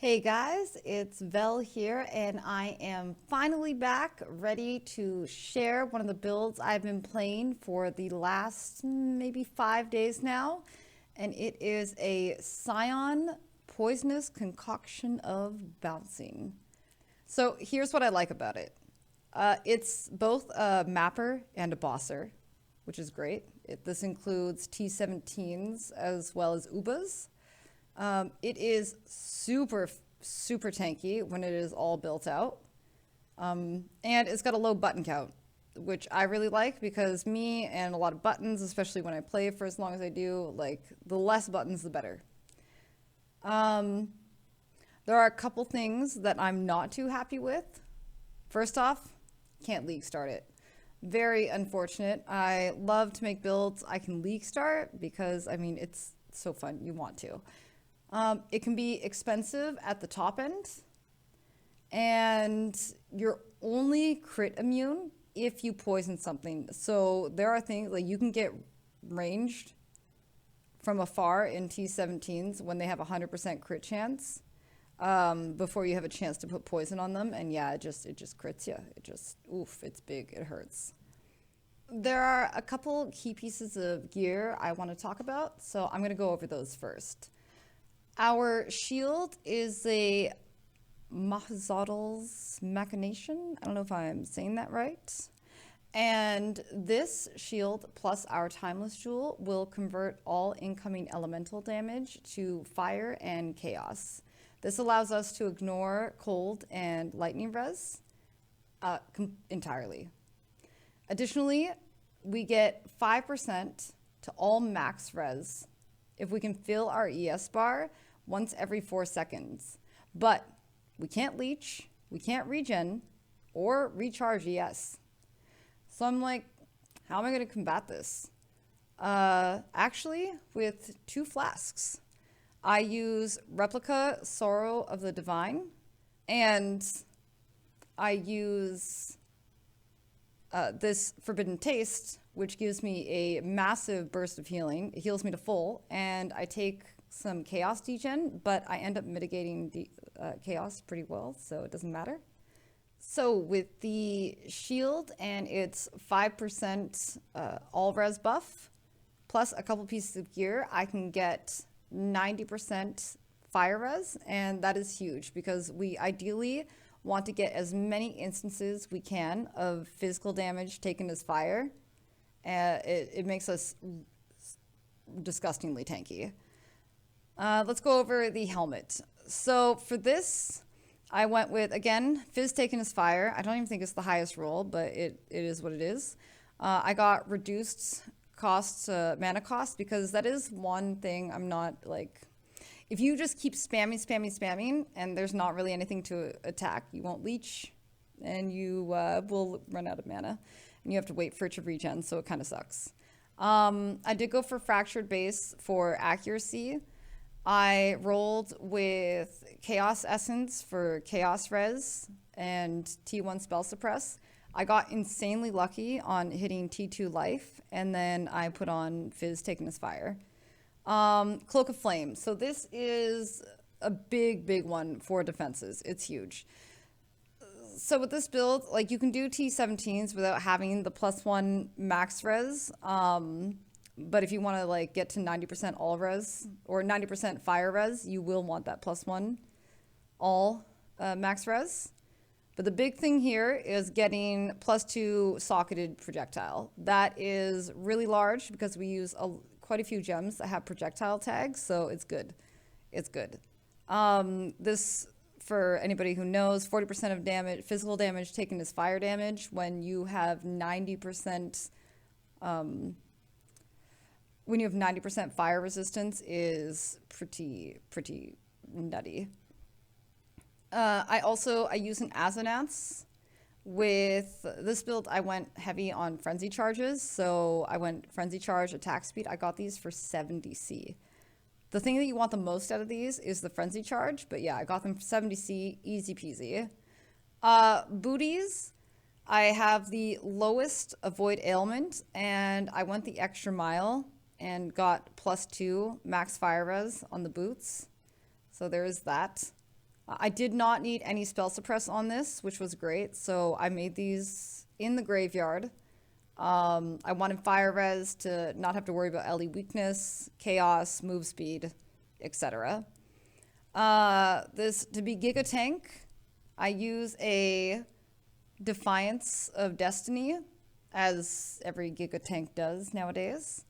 Hey guys, it's Vel here, and I am finally back ready to share one of the builds I've been playing for the last maybe 5 days now. And it is a Scion Poisonous Concoction of Bouncing. So here's what I like about it. It's both a mapper and a bosser, which is great. This includes T17s as well as UBAs. It is super tanky when it is all built out. And it's got a low button count, which I really like because me and a lot of buttons, especially when I play for as long as I do, like the less buttons, the better. There are a couple things that I'm not too happy with. First off, can't league start it. Very unfortunate. I love to make builds I can league start because, I mean, it's so fun. You want to. It can be expensive at the top end, and you're only crit immune if you poison something. So there are things like you can get ranged from afar in T17s when they have 100% crit chance before you have a chance to put poison on them. And yeah, it just crits you. Oof, it's big. It hurts. There are a couple key pieces of gear I want to talk about, so I'm going to go over those first. Our shield is a Mahzadal's Machination. I don't know if I'm saying that right. And this shield plus our Timeless Jewel will convert all incoming elemental damage to fire and chaos. This allows us to ignore cold and lightning res entirely. Additionally, we get 5% to all max res if we can fill our ES bar once every 4 seconds. But we can't leech, we can't regen, or recharge ES. So I'm like, how am I going to combat this? Actually, with 2 flasks. I use Replica Sorrow of the Divine, and I use this Forbidden Taste, which gives me a massive burst of healing. It heals me to full, and I take some chaos degen, but I end up mitigating the chaos pretty well, so it doesn't matter. So with the shield and its 5% all res buff, plus a couple pieces of gear, I can get 90% fire res, and that is huge because we ideally want to get as many instances we can of physical damage taken as fire. It makes us disgustingly tanky. Let's go over the helmet. So for this, I went with, again, Fizz taken as fire. I don't even think it's the highest roll, but it is what it is. I got reduced mana cost, because that is one thing I'm not like... If you just keep spamming, and there's not really anything to attack, you won't leech, and you will run out of mana, and you have to wait for it to regen, so it kind of sucks. I did go for Fractured Base for accuracy. I rolled with Chaos Essence for Chaos Res and T1 Spell Suppress. I got insanely lucky on hitting T2 Life, and then I put on Fizz taken as fire. Cloak of Flame. So this is a big one for defenses. It's huge. So with this build, like, you can do T17s without having the +1 max res. But if you want to like get to 90% all res or 90% fire res, you will want that +1 all max res. But the big thing here is getting +2 socketed projectile. That is really large because we use quite a few gems that have projectile tags, so it's good. It's good. This, for anybody who knows, 40% of damage, physical damage taken is fire damage. When you have 90%, when you have 90% fire resistance, is pretty nutty. I use an Azanance. With this build, I went heavy on frenzy charges, so I went frenzy charge, attack speed. I got these for 70C. The thing that you want the most out of these is the frenzy charge, but yeah, I got them for 70C, easy peasy. Booties, I have the lowest avoid ailment, and I went the extra mile and got +2 max fire res on the boots. So there is that. I did not need any spell suppress on this, which was great. So I made these in the graveyard. I wanted fire res to not have to worry about LE weakness, chaos, move speed, etc. This to be Giga Tank, I use a Defiance of Destiny, as every Giga Tank does nowadays.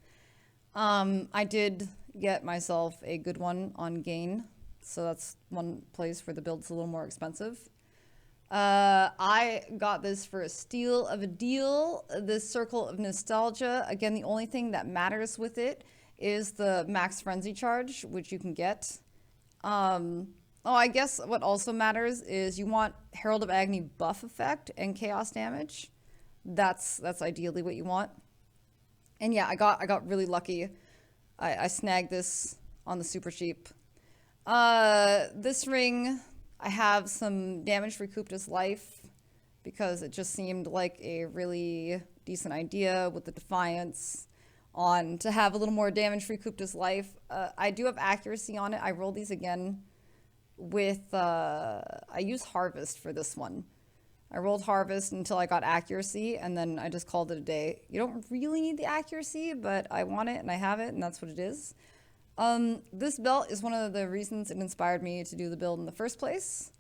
I did get myself a good one on Gain, so that's one place where the build's a little more expensive. I got this for a steal of a deal, this Circle of Nostalgia. Again, the only thing that matters with it is the max frenzy charge, which you can get. I guess what also matters is you want Herald of Agony buff effect and chaos damage. That's ideally what you want. And yeah, I got really lucky. I snagged this on the super cheap. This ring, I have some damage recouped as life because it just seemed like a really decent idea with the Defiance on to have a little more damage recouped as life. I do have accuracy on it. I rolled these again with, I use Harvest for this one. I rolled Harvest until I got accuracy, and then I just called it a day. You don't really need the accuracy, but I want it, and I have it, and that's what it is. This belt is one of the reasons it inspired me to do the build in the first place.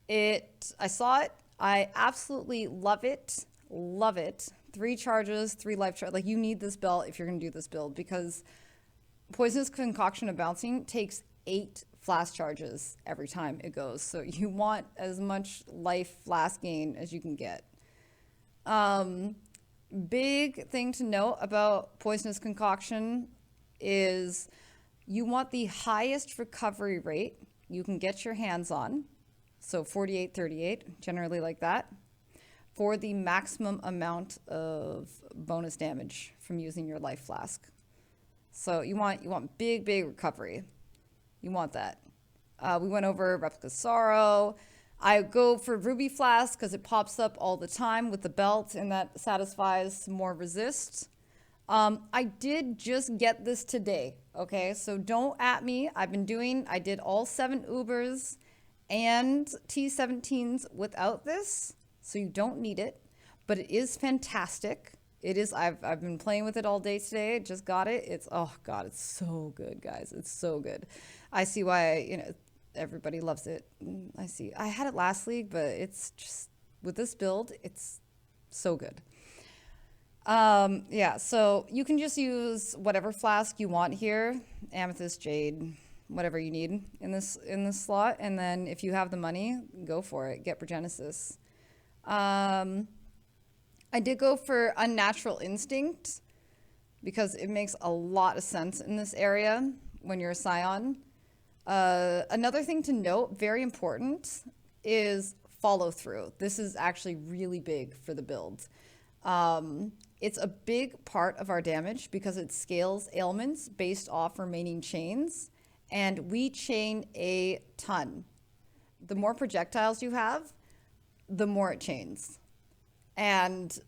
I saw it. I absolutely love it. Love it. 3 charges, 3 life charge. Like, you need this belt if you're going to do this build, because Poisonous Concoction of Bouncing takes 8 flask charges every time it goes. So you want as much life flask gain as you can get. Big thing to note about Poisonous Concoction is you want the highest recovery rate you can get your hands on. So 48, 38, generally like that, for the maximum amount of bonus damage from using your life flask. So you want big recovery. You want that. We went over Replica Sorrow. I go for Ruby Flask because it pops up all the time with the belt, and that satisfies some more resist. I did just get this today, okay? So don't at me. I did all 7 Ubers and T17s without this, so you don't need it, but it is fantastic. It is, I've been playing with it all day today. Just got it. Oh God, it's so good, guys. It's so good. I see why, everybody loves it. I see. I had it last league, but it's just, with this build, it's so good. Yeah, so you can just use whatever flask you want here. Amethyst, Jade, whatever you need in this slot. And then if you have the money, go for it. Get Progenesis. I did go for Unnatural Instinct because it makes a lot of sense in this area when you're a scion. Another thing to note, very important, is follow through. This is actually really big for the build. It's a big part of our damage because it scales ailments based off remaining chains, and we chain a ton. The more projectiles you have, the more it chains. And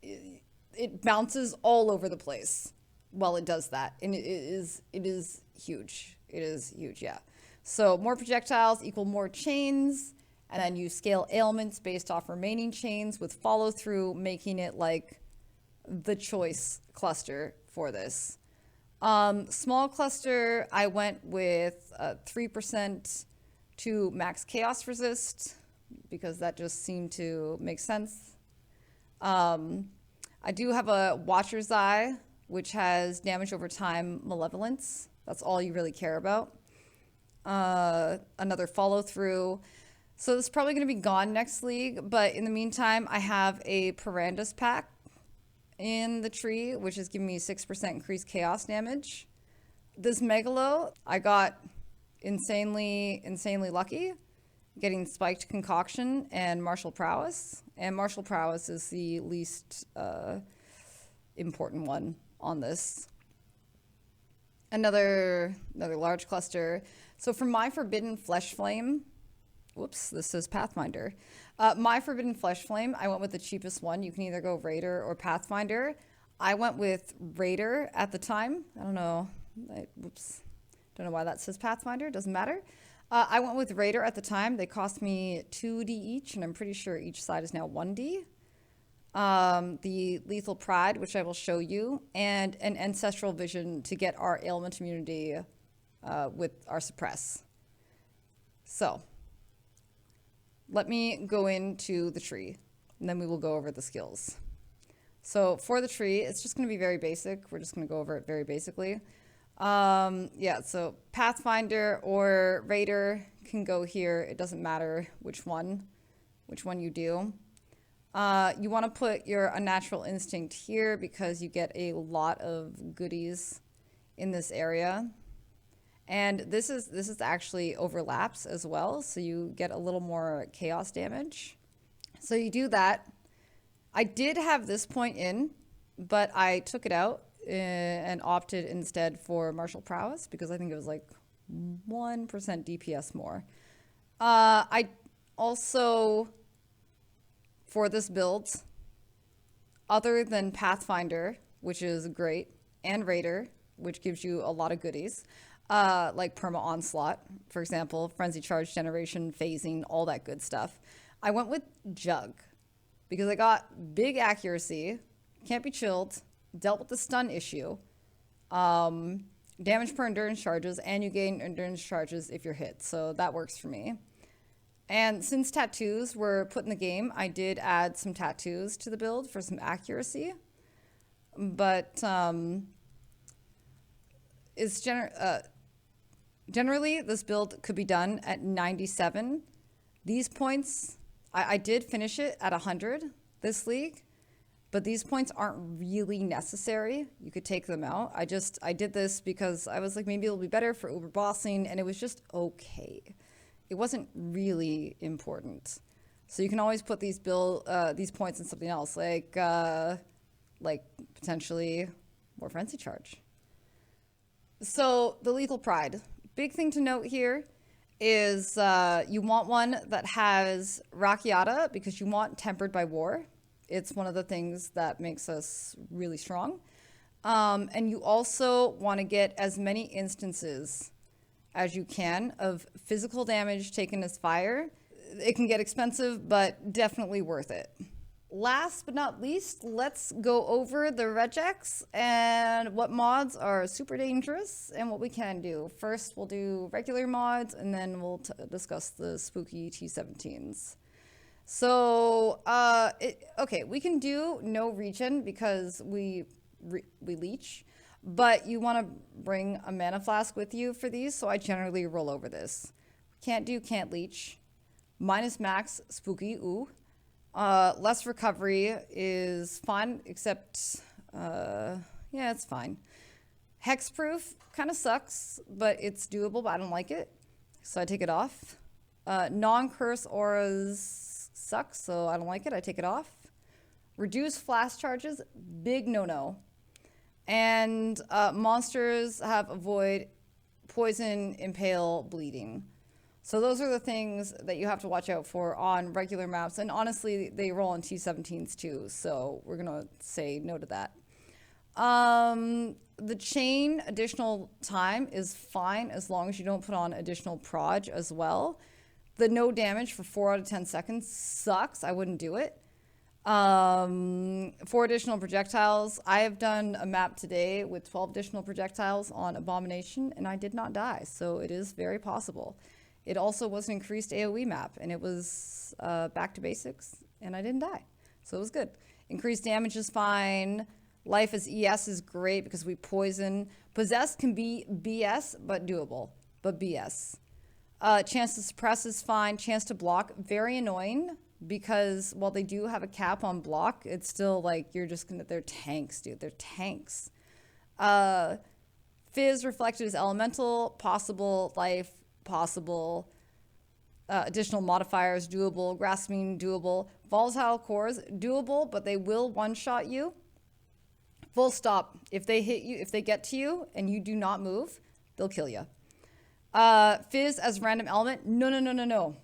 it bounces all over the place while it does that. And it is huge. It is huge, yeah. So more projectiles equal more chains, and then you scale ailments based off remaining chains with follow through, making it like the choice cluster for this. Small cluster, I went with 3% to max chaos resist because that just seemed to make sense. I do have a Watcher's Eye, which has damage over time malevolence. That's all you really care about. Another follow through. So this is probably going to be gone next league, but in the meantime, I have a Parandus pack in the tree, which is giving me 6% increased chaos damage. This Megalo, I got insanely lucky, getting Spiked Concoction and Martial Prowess. And Martial Prowess is the least important one on this. Another large cluster. So for my Forbidden Flesh Flame, whoops, this says Pathfinder. My Forbidden Flesh Flame, I went with the cheapest one. You can either go Raider or Pathfinder. I went with Raider at the time. I don't know. Whoops. Don't know why that says Pathfinder. Doesn't matter. I went with Raider at the time. They cost me 2D each, and I'm pretty sure each side is now 1D. The Lethal Pride, which I will show you, and an Ancestral Vision to get our ailment immunity with our Suppress. So, let me go into the tree, and then we will go over the skills. So for the tree, it's just going to be very basic. We're just going to go over it very basically. Yeah, so Pathfinder or Raider can go here. It doesn't matter which one you do. You want to put your Unnatural Instinct here because you get a lot of goodies in this area. And this is actually overlaps as well, so you get a little more chaos damage. So you do that. I did have this point in, but I took it out and opted instead for Martial Prowess because I think it was like 1% DPS more. I also, for this build, other than Pathfinder, which is great, and Raider, which gives you a lot of goodies, like Perma Onslaught, for example, Frenzy Charge Generation, phasing, all that good stuff, I went with Jug because I got big accuracy, can't be chilled, dealt with the stun issue, damage per endurance charges, and you gain endurance charges if you're hit. So that works for me. And since tattoos were put in the game, I did add some tattoos to the build for some accuracy. But it's generally, this build could be done at 97. These points, I did finish it at 100 this league, but these points aren't really necessary. You could take them out. I did this because I was like, maybe it'll be better for Uber bossing, and it was just okay. It wasn't really important. So you can always put these points in something else, like potentially more Frenzy Charge. So the Lethal Pride. Big thing to note here is you want one that has Rakiata because you want Tempered by War. It's one of the things that makes us really strong. And you also want to get as many instances as you can of physical damage taken as fire. It can get expensive, but definitely worth it. Last but not least, let's go over the regex and what mods are super dangerous and what we can do. First, we'll do regular mods, and then we'll discuss the spooky T17s. So, okay, we can do no regen because we leech, but you want to bring a mana flask with you for these, so I generally roll over this. Can't leech. Minus max, spooky, ooh. Less recovery is fine, except, yeah, it's fine. Hexproof kind of sucks, but it's doable, but I don't like it, so I take it off. Non-curse auras sucks, so I don't like it, I take it off. Reduce flash charges, big no-no. And monsters have avoid, poison, impale, bleeding. So those are the things that you have to watch out for on regular maps. And honestly, they roll on T17s too. So we're going to say no to that. The chain additional time is fine as long as you don't put on additional proj as well. The no damage for 4 out of 10 seconds sucks. I wouldn't do it. 4 additional projectiles. I have done a map today with 12 additional projectiles on Abomination, and I did not die. So it is very possible. It also was an increased AoE map, and it was back to basics, and I didn't die. So it was good. Increased damage is fine. Life as ES is great because we poison. Possessed can be BS, but doable, but BS. Chance to suppress is fine. Chance to block, very annoying because while they do have a cap on block, it's still like you're just gonna, they're tanks, dude. They're tanks. Fizz reflected as elemental, possible, life, possible. Additional modifiers, doable. Grasping, doable. Volatile cores, doable, but they will one-shot you. Full stop. If they hit you, if they get to you and you do not move, they'll kill you. Fizz as random element, no.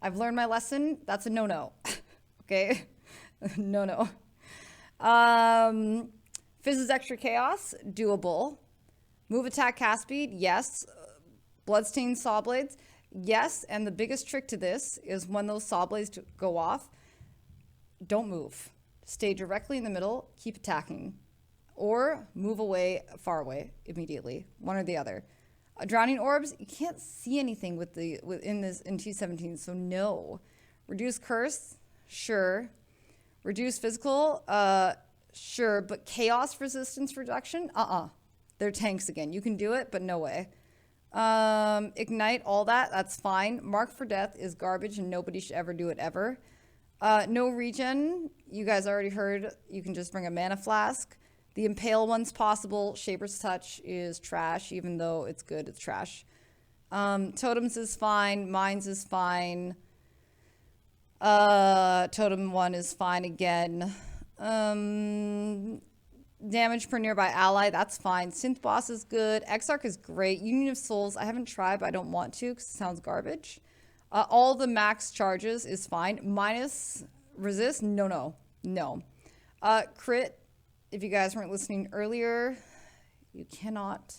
I've learned my lesson. That's a no. Okay? No. Fizz is extra chaos, doable. Move, attack, cast speed, yes. Bloodstained saw blades. Yes, and the biggest trick to this is when those saw blades go off, don't move. Stay directly in the middle, keep attacking. Or move away, far away, immediately. One or the other. Drowning orbs, you can't see anything within this in T17, so no. Reduce curse, sure. Reduce physical, sure. But chaos resistance reduction, they're tanks again. You can do it, but no way. Ignite, all that's fine. Mark for death is garbage and nobody should ever do it ever. No regen, you guys already heard, you can just bring a mana flask. The impale one's possible. Shaper's touch is trash, even though it's good, it's trash. Totems is fine, mines is fine. Totem 1 is fine again. Damage per nearby ally, that's fine. Synth boss is good. Exarch is great. Union of Souls, I haven't tried, but I don't want to because it sounds garbage. All the max charges is fine. Minus resist, no. Crit, if you guys weren't listening earlier, you cannot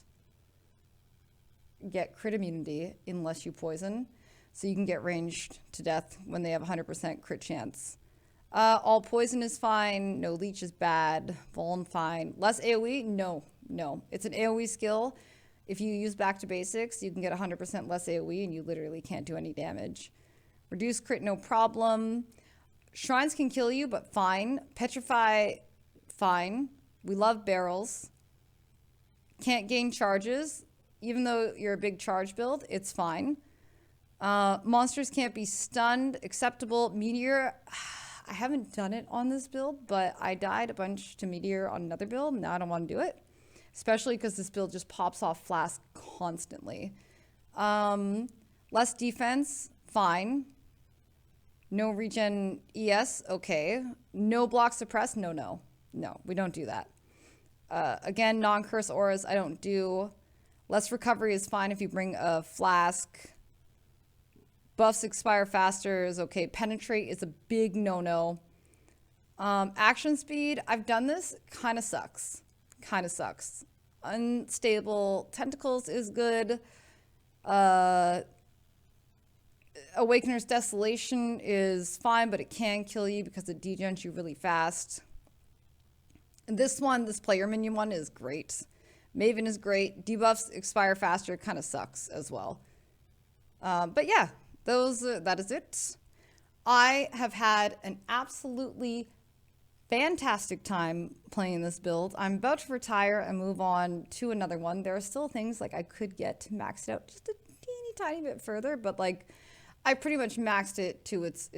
get crit immunity unless you poison. So you can get ranged to death when they have 100% crit chance. All poison is fine. No leech is bad. Vuln fine. Less AoE? No. It's an AoE skill. If you use back to basics, you can get 100% less AoE and you literally can't do any damage. Reduce crit, no problem. Shrines can kill you, but fine. Petrify, fine. We love barrels. Can't gain charges. Even though you're a big charge build, it's fine. Monsters can't be stunned. Acceptable. Meteor, I haven't done it on this build, but I died a bunch to Meteor on another build. Now I don't want to do it. Especially because this build just pops off Flask constantly. Less defense, fine. No regen ES, okay. No block suppress, no, we don't do that. Again, non-curse auras, I don't do. Less recovery is fine if you bring a flask. Buffs expire faster is okay. Penetrate is a big no-no. Action speed, I've done this, kind of sucks. Unstable tentacles is good. Awakener's Desolation is fine, but it can kill you because it degens you really fast. This player minion one is great. Maven is great. Debuffs expire faster, kind of sucks as well. But yeah, that is it. I have had an absolutely fantastic time playing this build. I'm about to retire and move on to another one. There are still things like I could get to max it out just a teeny tiny bit further, but like I pretty much maxed it to its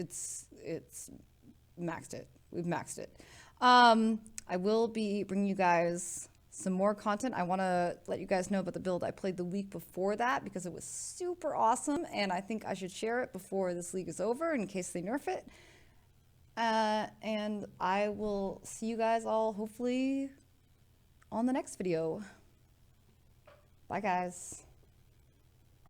maxed it. We've maxed it. I will be bringing you guys some more content. I want to let you guys know about the build I played the week before that because it was super awesome and I think I should share it before this league is over in case they nerf it. And I will see you guys all hopefully on the next video. Bye guys.